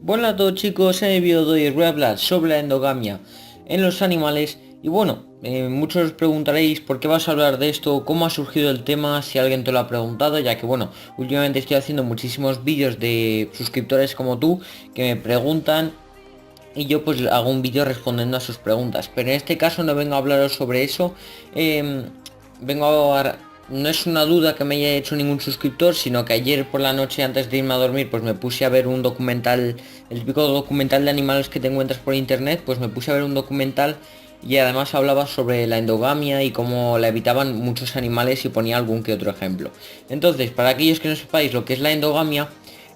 Bueno a todos chicos, en el vídeo de hoy os voy a hablar sobre la endogamia en los animales y bueno, muchos os preguntaréis por qué vas a hablar de esto, cómo ha surgido el tema, si alguien te lo ha preguntado, ya que bueno, últimamente estoy haciendo muchísimos vídeos de suscriptores como tú que me preguntan y yo pues hago un vídeo respondiendo a sus preguntas, pero en este caso no vengo a hablaros sobre eso. Vengo a... No es una duda que me haya hecho ningún suscriptor, sino que ayer por la noche antes de irme a dormir pues me puse a ver un documental, el típico documental de animales que te encuentras por internet, pues me puse a ver un documental y además hablaba sobre la endogamia y cómo la evitaban muchos animales y ponía algún que otro ejemplo. Entonces, para aquellos que no sepáis lo que es la endogamia,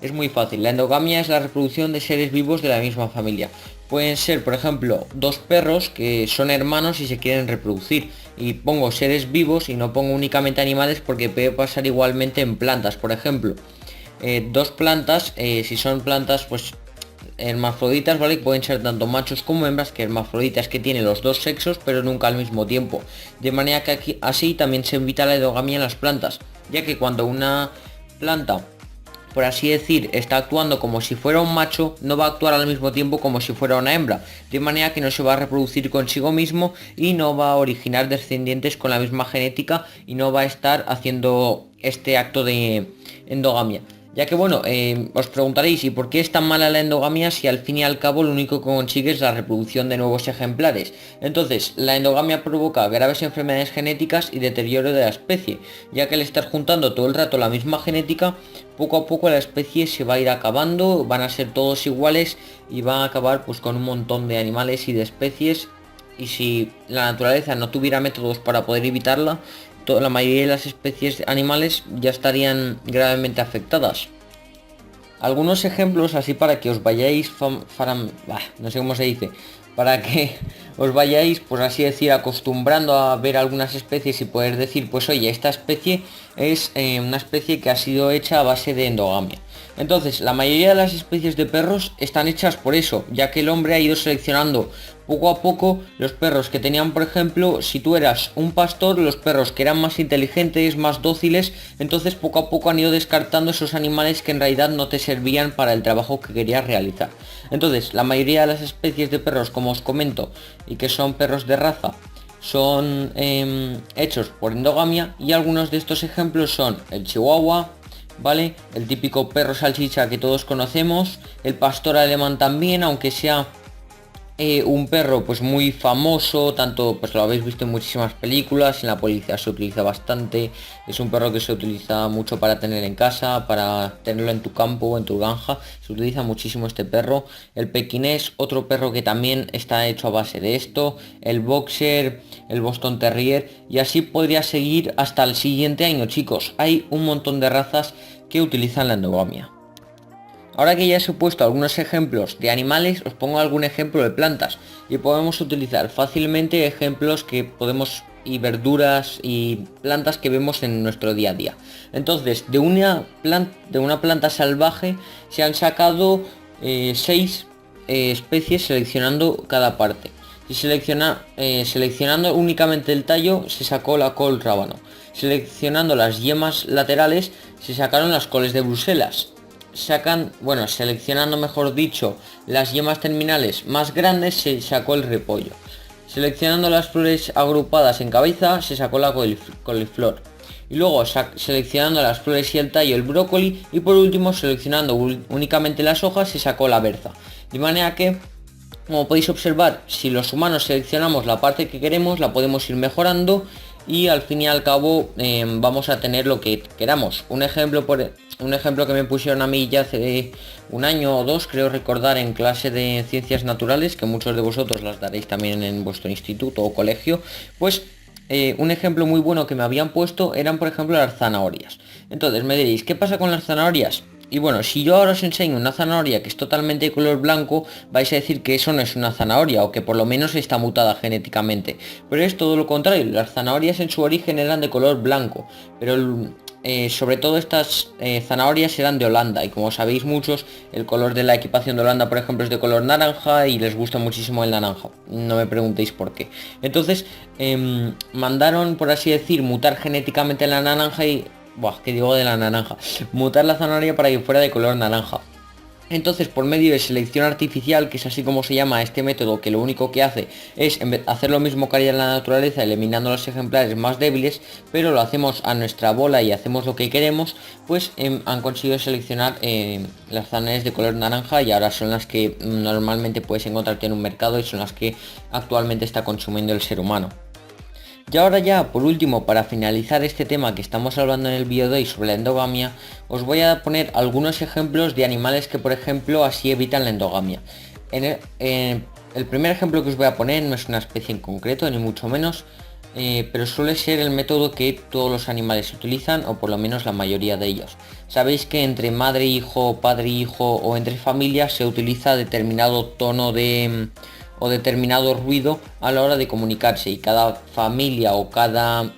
es muy fácil. La endogamia es la reproducción de seres vivos de la misma familia. Pueden ser, por ejemplo, dos perros que son hermanos y se quieren reproducir. Y pongo seres vivos y no pongo únicamente animales porque puede pasar igualmente en plantas. Por ejemplo, dos plantas, si son plantas pues hermafroditas, ¿vale? Pueden ser tanto machos como hembras, que hermafroditas que tienen los dos sexos pero nunca al mismo tiempo. De manera que aquí, así también se evita la endogamia en las plantas, ya que cuando una planta, por así decir, está actuando como si fuera un macho, no va a actuar al mismo tiempo como si fuera una hembra, de manera que no se va a reproducir consigo mismo y no va a originar descendientes con la misma genética y no va a estar haciendo este acto de endogamia. Ya que bueno, os preguntaréis, ¿y por qué es tan mala la endogamia si al fin y al cabo lo único que consigue es la reproducción de nuevos ejemplares? Entonces, la endogamia provoca graves enfermedades genéticas y deterioro de la especie, ya que al estar juntando todo el rato la misma genética, poco a poco la especie se va a ir acabando, van a ser todos iguales y van a acabar pues con un montón de animales y de especies. Y si la naturaleza no tuviera métodos para poder evitarla, la mayoría de las especies animales ya estarían gravemente afectadas. Algunos ejemplos así para que os vayáis, no sé cómo se dice, para que os vayáis, por así decir, acostumbrando a ver algunas especies y poder decir, pues oye, esta especie es una especie que ha sido hecha a base de endogamia. Entonces, la mayoría de las especies de perros están hechas por eso, ya que el hombre ha ido seleccionando poco a poco los perros que tenían, por ejemplo, si tú eras un pastor, los perros que eran más inteligentes, más dóciles, entonces poco a poco han ido descartando esos animales que en realidad no te servían para el trabajo que querías realizar. Entonces, la mayoría de las especies de perros, como os comento, y que son perros de raza, son hechos por endogamia, y algunos de estos ejemplos son el chihuahua, ¿vale? El típico perro salchicha que todos conocemos, el pastor alemán también, aunque sea un perro pues muy famoso, tanto pues lo habéis visto en muchísimas películas, en la policía se utiliza bastante, es un perro que se utiliza mucho para tener en casa, para tenerlo en tu campo o en tu granja, se utiliza muchísimo este perro. El pequinés, otro perro que también está hecho a base de esto, el boxer, el Boston Terrier, y así podría seguir hasta el siguiente año, chicos. Hay un montón de razas que utilizan la endogamia. Ahora que ya os he puesto algunos ejemplos de animales, os pongo algún ejemplo de plantas y podemos utilizar fácilmente ejemplos que podemos y verduras y plantas que vemos en nuestro día a día. Entonces, de una planta salvaje se han sacado 6 especies seleccionando cada parte. Si seleccionando únicamente el tallo se sacó la col rábano. Seleccionando las yemas laterales se sacaron las coles de Bruselas. Seleccionando mejor dicho las yemas terminales más grandes se sacó el repollo. Seleccionando las flores agrupadas en cabeza se sacó la coliflor. Y luego seleccionando las flores y el tallo el brócoli, y por último seleccionando únicamente las hojas se sacó la berza. De manera que, como podéis observar, si los humanos seleccionamos la parte que queremos, la podemos ir mejorando y al fin y al cabo vamos a tener lo que queramos. Un ejemplo que me pusieron a mí ya hace un año o dos, creo recordar, en clase de ciencias naturales, que muchos de vosotros las daréis también en vuestro instituto o colegio, pues un ejemplo muy bueno que me habían puesto eran, por ejemplo, las zanahorias. Entonces me diréis, ¿qué pasa con las zanahorias? Y bueno, si yo ahora os enseño una zanahoria que es totalmente de color blanco, vais a decir que eso no es una zanahoria, o que por lo menos está mutada genéticamente. Pero es todo lo contrario, las zanahorias en su origen eran de color blanco, pero sobre todo estas zanahorias eran de Holanda, y como sabéis muchos, el color de la equipación de Holanda, por ejemplo, es de color naranja y les gusta muchísimo el naranja. No me preguntéis por qué. Entonces, mandaron, por así decir, mutar genéticamente la naranja y... Buah, que digo de la naranja. Mutar la zanahoria para que fuera de color naranja. Entonces, por medio de selección artificial, que es así como se llama este método, que lo único que hace es hacer lo mismo que haría en la naturaleza, eliminando los ejemplares más débiles, pero lo hacemos a nuestra bola y hacemos lo que queremos, pues han conseguido seleccionar las zanahorias de color naranja, y ahora son las que normalmente puedes encontrarte en un mercado y son las que actualmente está consumiendo el ser humano. Y ahora ya, por último, para finalizar este tema que estamos hablando en el vídeo de hoy sobre la endogamia, os voy a poner algunos ejemplos de animales que, por ejemplo, así evitan la endogamia. El primer ejemplo que os voy a poner no es una especie en concreto, ni mucho menos, pero suele ser el método que todos los animales utilizan, o por lo menos la mayoría de ellos. Sabéis que entre madre-hijo, padre-hijo o entre familias se utiliza determinado tono o determinado ruido a la hora de comunicarse, y cada familia o cada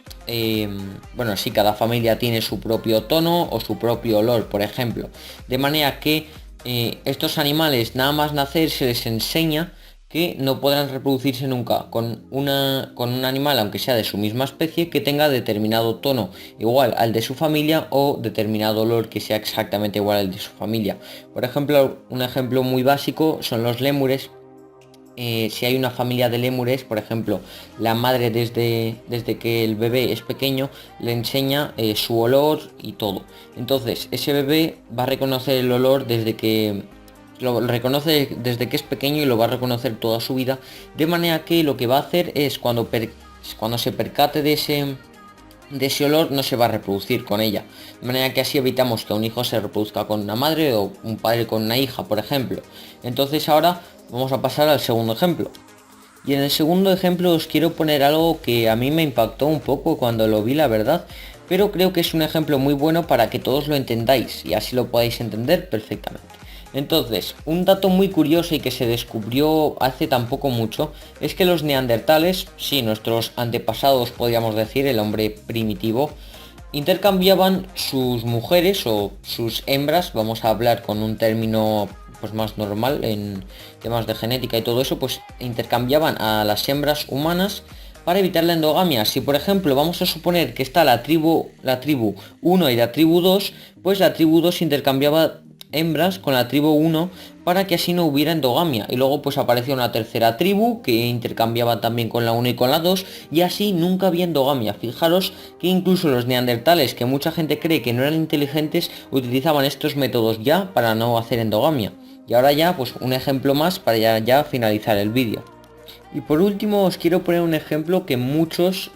cada familia tiene su propio tono o su propio olor, por ejemplo, de manera que estos animales nada más nacer se les enseña que no podrán reproducirse nunca con un animal, aunque sea de su misma especie, que tenga determinado tono igual al de su familia o determinado olor que sea exactamente igual al de su familia. Por ejemplo, un ejemplo muy básico son los lémures. Si hay una familia de lémures, por ejemplo, la madre desde que el bebé es pequeño le enseña su olor y todo. Entonces ese bebé va a reconocer el olor desde que lo reconoce desde que es pequeño, y lo va a reconocer toda su vida, de manera que lo que va a hacer es cuando se percate de ese olor no se va a reproducir con ella, de manera que así evitamos que un hijo se reproduzca con una madre o un padre con una hija, por ejemplo. Entonces ahora vamos a pasar al segundo ejemplo. Y en el segundo ejemplo os quiero poner algo que a mí me impactó un poco cuando lo vi, la verdad, pero creo que es un ejemplo muy bueno para que todos lo entendáis y así lo podáis entender perfectamente. Entonces, un dato muy curioso y que se descubrió hace tampoco mucho es que los neandertales, sí, nuestros antepasados, podríamos decir, el hombre primitivo, intercambiaban sus mujeres o sus hembras, vamos a hablar con un término pues más normal en temas de genética y todo eso, pues intercambiaban a las hembras humanas para evitar la endogamia. Si por ejemplo vamos a suponer que está la tribu 1 y la tribu 2, pues la tribu 2 intercambiaba hembras con la tribu 1 para que así no hubiera endogamia, y luego pues apareció una tercera tribu que intercambiaba también con la 1 y con la 2, y así nunca había endogamia. Fijaros que incluso los neandertales, que mucha gente cree que no eran inteligentes, utilizaban estos métodos ya para no hacer endogamia. Y ahora ya pues un ejemplo más para ya finalizar el vídeo. Y por último os quiero poner un ejemplo que muchos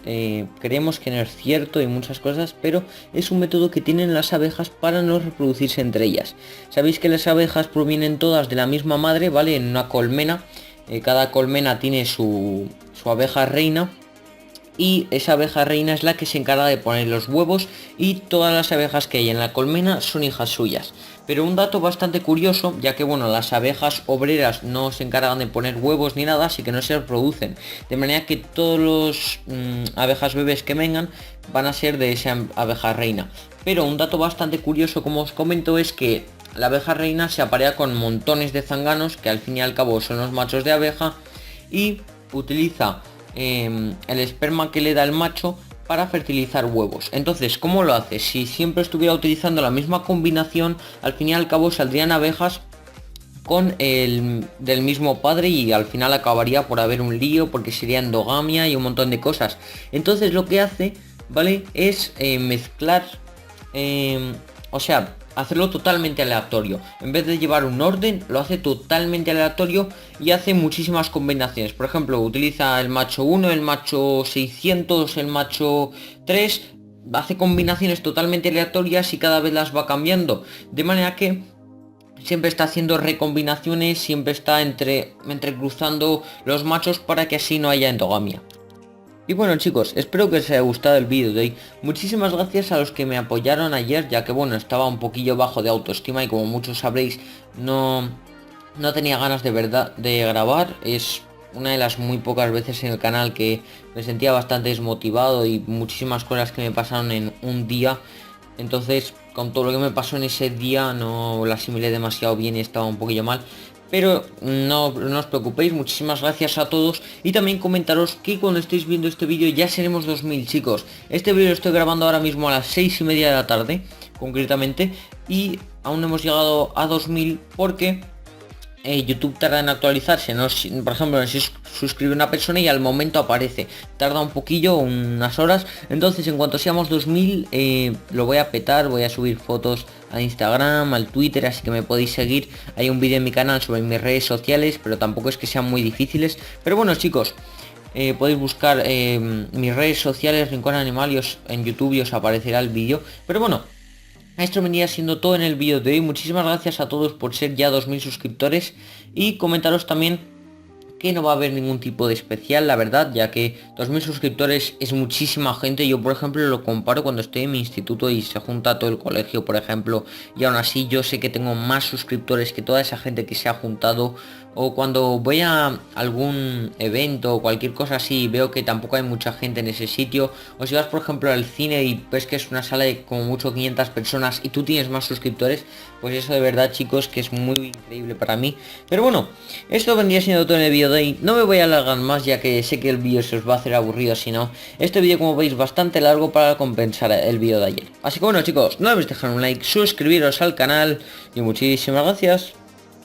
creemos que no es cierto y muchas cosas, pero es un método que tienen las abejas para no reproducirse entre ellas. Sabéis que las abejas provienen todas de la misma madre, ¿vale? En una colmena, cada colmena tiene su abeja reina, y esa abeja reina es la que se encarga de poner los huevos, y todas las abejas que hay en la colmena son hijas suyas. Pero un dato bastante curioso, ya que bueno, las abejas obreras no se encargan de poner huevos ni nada, así que no se reproducen, de manera que todos los abejas bebés que vengan van a ser de esa abeja reina. Pero un dato bastante curioso, como os comento, es que la abeja reina se aparea con montones de zánganos, que al fin y al cabo son los machos de abeja, y utiliza el esperma que le da el macho para fertilizar huevos. Entonces, ¿cómo lo hace? Si siempre estuviera utilizando la misma combinación, al fin y al cabo saldrían abejas con el del mismo padre, y al final acabaría por haber un lío porque sería endogamia y un montón de cosas. Entonces lo que hace, ¿vale? Es mezclar, o sea, hacerlo totalmente aleatorio. En vez de llevar un orden, lo hace totalmente aleatorio y hace muchísimas combinaciones. Por ejemplo, utiliza el macho 1, el macho 600, el macho 3, hace combinaciones totalmente aleatorias y cada vez las va cambiando, de manera que siempre está haciendo recombinaciones, siempre está entrecruzando los machos para que así no haya endogamia. Y bueno chicos, espero que os haya gustado el vídeo de hoy. Muchísimas gracias a los que me apoyaron ayer, ya que bueno, estaba un poquillo bajo de autoestima y como muchos sabréis, no tenía ganas de verdad de grabar. Es una de las muy pocas veces en el canal que me sentía bastante desmotivado y muchísimas cosas que me pasaron en un día. Entonces, con todo lo que me pasó en ese día, no lo asimilé demasiado bien y estaba un poquillo mal. Pero no os preocupéis, muchísimas gracias a todos. Y también comentaros que cuando estéis viendo este vídeo ya seremos 2000 chicos. Este vídeo lo estoy grabando ahora mismo a las 6:30 de la tarde, concretamente. Y aún no hemos llegado a 2000 porque YouTube tarda en actualizarse, ¿no? Por ejemplo, si suscribe una persona y al momento aparece, tarda un poquillo, unas horas. Entonces en cuanto seamos 2000 lo voy a petar, voy a subir fotos a Instagram, al Twitter, así que me podéis seguir. Hay un vídeo en mi canal sobre mis redes sociales, pero tampoco es que sean muy difíciles. Pero bueno, chicos, podéis buscar mis redes sociales, Rincón Animal, en YouTube y os aparecerá el vídeo. Pero bueno, esto venía siendo todo en el vídeo de hoy. Muchísimas gracias a todos por ser ya 2000 suscriptores y comentaros también que no va a haber ningún tipo de especial, la verdad, ya que 2000 suscriptores es muchísima gente. Yo, por ejemplo, lo comparo cuando estoy en mi instituto y se junta todo el colegio, por ejemplo, y aún así yo sé que tengo más suscriptores que toda esa gente que se ha juntado. O cuando voy a algún evento o cualquier cosa así, veo que tampoco hay mucha gente en ese sitio. O si vas, por ejemplo, al cine y ves que es una sala de como mucho 500 personas y tú tienes más suscriptores, pues eso de verdad, chicos, que es muy increíble para mí. Pero bueno, esto vendría siendo todo en el vídeo de hoy. No me voy a alargar más, ya que sé que el vídeo se os va a hacer aburrido si no. Este vídeo, como veis, bastante largo para compensar el vídeo de ayer. Así que bueno, chicos, no debéis dejar un like, suscribiros al canal y muchísimas gracias.